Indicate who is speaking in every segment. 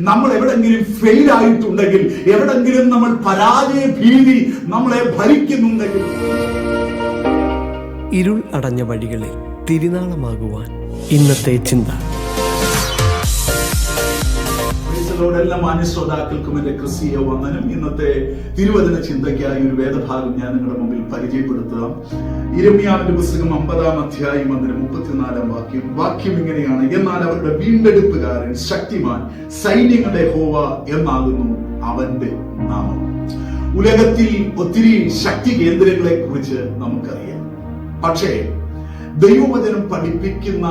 Speaker 1: നമ്മൾ എവിടെങ്കിലും ഫെയിൽ ആയിട്ടുണ്ടെങ്കിൽ, എവിടെങ്കിലും നമ്മൾ പരാജയ ഭീതി നമ്മളെ ഭരിക്കുന്നുണ്ടെങ്കിൽ,
Speaker 2: ഇരുൾ അടഞ്ഞ വഴികളിൽ തിരുനാളമാകുവാൻ ഇന്നത്തെ ചിന്ത.
Speaker 1: എല്ലാ മാന്യ ശ്രോതാക്കൾക്കും എന്റെ ക്രിസ്തീയ വന്ദനം. ഇന്നത്തെ തിരുവചന ചിന്തയ്ക്കായി ഒരു വേദഭാഗം ഞാൻ നിങ്ങളുടെ മുമ്പിൽ പരിചയപ്പെടുത്താം. യിരെമ്യാവിന്റെ പുസ്തകം 50-ാം അധ്യായം 34-ാം വാക്യം ഇങ്ങനെയാണ്: എന്നാൽ അവരുടെ വീണ്ടെടുപ്പുകാരൻ ശക്തിമാൻ, സൈന്യങ്ങളുടെ യഹോവ എന്നാകുന്നു അവന്റെ നാമം. ഉലകത്തിൽ ഒത്തിരി ശക്തി കേന്ദ്രങ്ങളെ കുറിച്ച് നമുക്കറിയാം. പക്ഷേ ദൈവവചനം പഠിപ്പിക്കുന്ന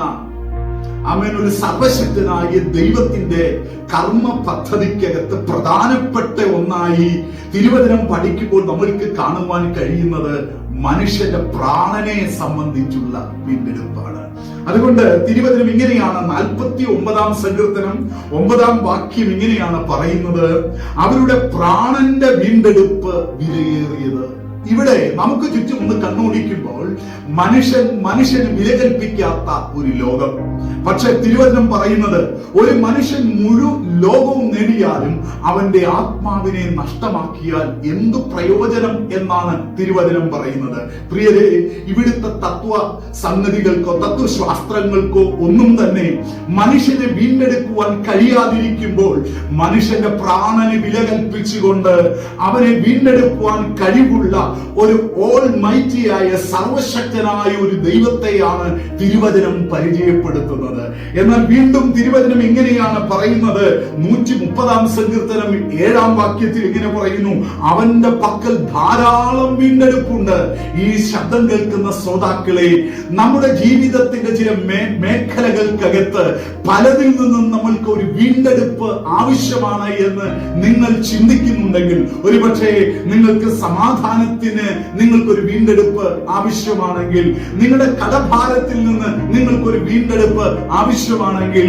Speaker 1: ഒരു സർവശക്തനായ ദൈവത്തിന്റെ കർമ്മ പദ്ധതിക്കകത്ത് പ്രധാനപ്പെട്ട ഒന്നായി തിരുവചനം പഠിക്കുമ്പോൾ നമ്മൾക്ക് കാണുവാൻ കഴിയുന്നത് മനുഷ്യന്റെ പ്രാണനെ സംബന്ധിച്ചുള്ള വീണ്ടെടുപ്പാണ്. അതുകൊണ്ട് തിരുവചനം ഇങ്ങനെയാണ്, 49-ാം സങ്കീർത്തനം 9-ാം വാക്യം ഇങ്ങനെയാണ് പറയുന്നത്: അവരുടെ പ്രാണന്റെ വീണ്ടെടുപ്പ് വിലയേറിയത്. ഇവിടെ നമുക്ക് ചുറ്റും ഒന്ന് കണ്ണോടിക്കുമ്പോൾ മനുഷ്യന് വില കൽപ്പിക്കാത്ത ഒരു ലോകം. പക്ഷെ തിരുവചനം പറയുന്നത്, ഒരു മനുഷ്യൻ മുഴുവൻ ലോകവും നേടിയാലും അവന്റെ ആത്മാവിനെ നഷ്ടമാക്കിയാൽ എന്തു പ്രയോജനം എന്നാണ് തിരുവചനം പറയുന്നത്. പ്രിയരെ, ഇവിടുത്തെ തത്വ സംഗതികൾക്കോ തത്വശാസ്ത്രങ്ങൾക്കോ ഒന്നും തന്നെ മനുഷ്യനെ വീണ്ടെടുക്കുവാൻ കഴിയാതിരിക്കുമ്പോൾ മനുഷ്യന്റെ പ്രാണന് വില കൽപ്പിച്ചുകൊണ്ട് അവനെ വീണ്ടെടുക്കുവാൻ കഴിവുള്ള ഒരു ഓൾ മൈറ്റിയായ സർവശക്തനായ ഒരു ദൈവത്തെയാണ് തിരുവചനം പരിചയപ്പെടുത്തുന്നത്. എന്നാൽ വീണ്ടും തിരുവചനം ഇങ്ങനെയാണ് പറയുന്നത്, 130-ാം സങ്കീർത്തനം 7-ാം വാക്യത്തിൽ ഇങ്ങനെ പറയുന്നു: അവന്റെ പക്കൽ ധാരാളം വീണ്ടെടുപ്പുണ്ട്. ഈ ശബ്ദം കേൾക്കുന്ന ശ്രോതാക്കളെ, നമ്മുടെ ജീവിതത്തിന്റെ ചില മേഖലകൾക്കകത്ത് പലതിൽ നിന്നും നമ്മൾക്ക് ഒരു വീണ്ടെടുപ്പ് ആവശ്യമാണ് എന്ന് നിങ്ങൾ ചിന്തിക്കുന്നുണ്ടെങ്കിൽ, ഒരുപക്ഷെ നിങ്ങൾക്ക് സമാധാനത്തിന് നിങ്ങൾക്കൊരു വീണ്ടെടുപ്പ് ആവശ്യമാണെങ്കിൽ, നിങ്ങളുടെ കടഭാരത്തിൽ നിന്ന് നിങ്ങൾക്കൊരു വീണ്ടെടുപ്പ് ആവശ്യമാണെങ്കിൽ,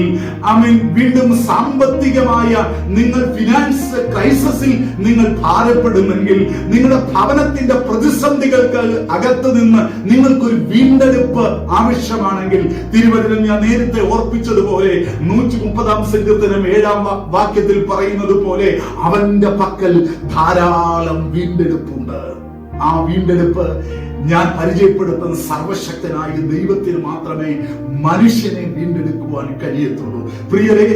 Speaker 1: വീണ്ടും സാമ്പത്തികമായ നിങ്ങൾ ഫിനാൻസ് ക്രൈസിസിൽ നിങ്ങൾ ഭാരപ്പെടുന്നെങ്കിൽ, നിങ്ങളുടെ ഭവനത്തിന്റെ പ്രതിസന്ധികൾക്ക് അകത്ത് നിന്ന് നിങ്ങൾക്കൊരു വീണ്ടെടുപ്പ് ആവശ്യമാണെങ്കിൽ, തിരുവചനം ഞാൻ നേരത്തെ ഓർപ്പിച്ചതുപോലെ 130-ാം സങ്കീർത്തനം 7-ാം വാക്യത്തിൽ പറയുന്നത് പോലെ അവന്റെ പക്കൽ ധാരാളം വീണ്ടെടുപ്പുണ്ട്. ആ വീണ്ടെടുപ്പ് ഞാൻ പരിചയപ്പെടുത്തുന്ന സർവശക്തനായ ദൈവത്തിന് മാത്രമേ മനുഷ്യനെ വീണ്ടെടുക്കുവാൻ കഴിയത്തുള്ളൂ. പ്രിയരെ,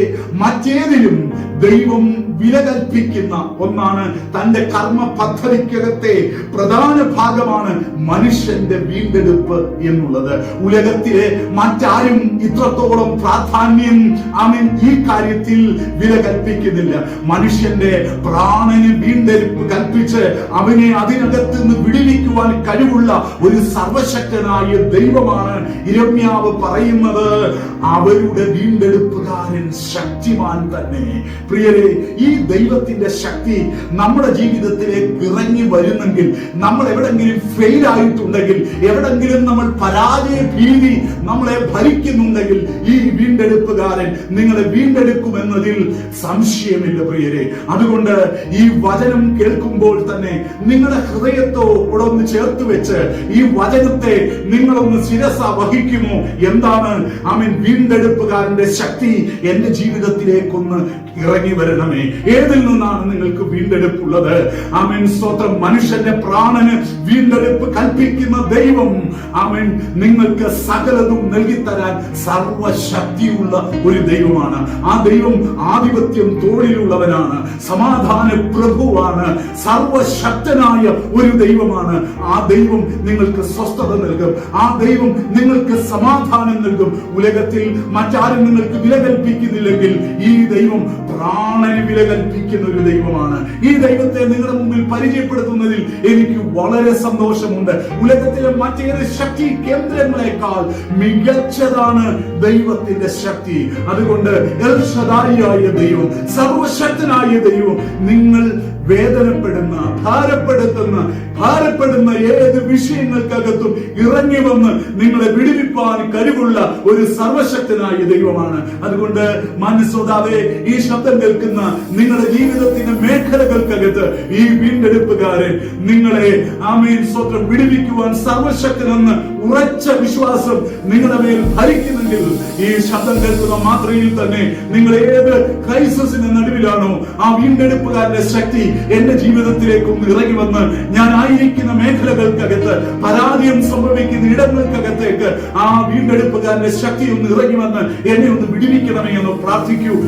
Speaker 1: മറ്റേതിലും ദൈവം വില കൽപ്പിക്കുന്ന ഒന്നാണ്. തന്റെ കർമ്മ പദ്ധതിക്കകത്തെ പ്രധാന ഭാഗമാണ് മനുഷ്യന്റെ വീണ്ടെടുപ്പ് എന്നുള്ളത്. ഉലകത്തിലെ മറ്റാരും ഇത്രത്തോളം പ്രാധാന്യം ഈ കാര്യത്തിൽ വില കൽപ്പിക്കുന്നില്ല. മനുഷ്യന്റെ പ്രാണന് വീണ്ടെടുപ്പ് കൽപ്പിച്ച് അവനെ അതിനകത്ത് നിന്ന് വിടുവിക്കുവാൻ കഴിവുള്ള ഒരു സർവശക്തനായ ദൈവമാണ് യിരെമ്യാവ് പറയുന്നത്. അവരുടെ വീണ്ടെടുപ്പുകാരൻ ശക്തിമാൻ തന്നെ. പ്രിയരെ, ഈ ദൈവത്തിന്റെ ശക്തി നമ്മുടെ ജീവിതത്തിലേക്ക് ഇറങ്ങി വരുന്നെങ്കിൽ, നമ്മൾ എവിടെങ്കിലും ഫെയിൽ ആയിട്ടുണ്ടെങ്കിൽ, എവിടെങ്കിലും നമ്മൾ പരാജയ ഭീതി നമ്മളെ ഭരിക്കുന്നുണ്ടെങ്കിൽ, ഈ വീണ്ടെടുപ്പുകാരൻ നിങ്ങളെ വീണ്ടെടുക്കുമെന്നതിൽ സംശയമില്ല. പ്രിയരെ, അതുകൊണ്ട് ഈ വചനം കേൾക്കുമ്പോൾ തന്നെ നിങ്ങളുടെ ഹൃദയത്തോടൊന്ന് ചേർത്ത് വെച്ച് ഈ വചനത്തെ നിങ്ങളൊന്ന് ശിരസ വഹിക്കുമോ? എന്താണ് വീണ്ടെടുപ്പുകാരന്റെ ശക്തി എന്റെ ജീവിതത്തിലേക്കൊന്ന് ഇറങ്ങി വരണമേ. ഏതിൽ നിന്നാണ് നിങ്ങൾക്ക് വീണ്ടെടുപ്പുള്ളത്? സ്തോത്രം. മനുഷ്യന്റെ പ്രാണന് വീണ്ടെടുപ്പ് കൽപ്പിക്കുന്ന ദൈവം നിങ്ങൾക്ക് സകലതും നൽകിത്തരാൻ സർവശക്തിയുള്ള ഒരു ദൈവമാണ്. ആ ദൈവം ആധിപത്യം തോളിലുള്ളവനാണ്, സമാധാന പ്രഭുവാണ്, സർവശക്തനായ ഒരു ദൈവമാണ്. ആ ദൈവം നിങ്ങൾക്ക് സ്വസ്ഥത നൽകും. ആ ദൈവം നിങ്ങൾക്ക് സമാധാനം നൽകും. ഉലകത്തിൽ മറ്റാരും നിങ്ങൾക്ക് വില കൽപ്പിക്കുന്നില്ലെങ്കിൽ ഈ ദൈവം പ്രാണന് വില കൽപ്പിക്കുന്ന ഒരു ദൈവമാണ്. ഈ ദൈവത്തെ നിങ്ങളുടെ മുമ്പിൽ പരിചയപ്പെടുത്തുന്നതിൽ എനിക്ക് വളരെ സന്തോഷമുണ്ട്. ഉലകത്തിലെ മറ്റേത് ശക്തി കേന്ദ്രങ്ങളെക്കാൾ മികച്ചതാണ് ദൈവത്തിന്റെ ശക്തി. അതുകൊണ്ട് എൽ ശദായിയായ ദൈവം, സർവശക്തനായ ദൈവം നിങ്ങൾ വേദനപ്പെടുന്ന, ഭാരപ്പെടുന്ന ഏത് വിഷയങ്ങൾക്കകത്തും ഇറങ്ങി വന്ന് നിങ്ങളെ വിടുവിപ്പാൻ കഴിവുള്ള ഒരു സർവശക്തനായ ദൈവമാണ്. അതുകൊണ്ട് മനസ്സോതാവേ, ഈ ശബ്ദം കേൾക്കുന്ന നിങ്ങളുടെ ജീവിതത്തിന്റെ മേഖലകൾക്കകത്ത് ഈ വീണ്ടെടുപ്പുകാരൻ നിങ്ങളെ ആമേൻ സ്വത്രം വിടുവിക്കുവാൻ സർവശക്തനെന്ന് ഉറച്ച വിശ്വാസം നിങ്ങളുടെ മേൽ ഭരിക്കുന്നെങ്കിൽ ഈ ശബ്ദം കേൾക്കുന്ന മാത്രയിൽ തന്നെ നിങ്ങൾ ഏത് ക്രൈസിസിന്റെ നടുവിലാണോ, ആ വീണ്ടെടുപ്പുകാരന്റെ ശക്തി എന്റെ ജീവിതത്തിലേക്കൊന്ന് ഇറങ്ങി വന്ന് ഞാൻ ആയിരിക്കുന്ന മേഖലകൾക്കകത്ത്, പരാജയം സംഭവിക്കുന്ന ഇടങ്ങൾക്കകത്തേക്ക് ആ വീണ്ടെടുപ്പുകാരന്റെ ശക്തി ഒന്ന് ഇറങ്ങി വന്ന് എന്നെ ഒന്ന് വിടുവിക്കണമേ എന്ന് പ്രാർത്ഥിക്കൂ.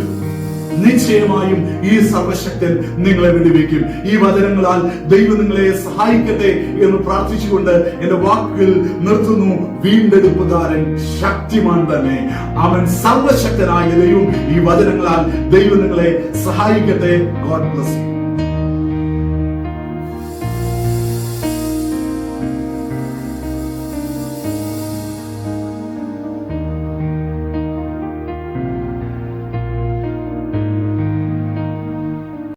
Speaker 1: നിശ്ചയമായും ഈ സർവശക്തൻ നിങ്ങളെ വിടുവിക്കും. ഈ വചനങ്ങളാൽ ദൈവം നിങ്ങളെ സഹായിക്കട്ടെ എന്ന് പ്രാർത്ഥിച്ചുകൊണ്ട് എന്റെ വാക്കുകൾ നിർത്തുന്നു. വീണ്ടെടുപ്പുകാരൻ ശക്തിമാൻ തന്നെ, അവൻ സർവശക്തനായ ദൈവം. ഈ വചനങ്ങളാൽ ദൈവം നിങ്ങളെ സഹായിക്കട്ടെ. God bless you.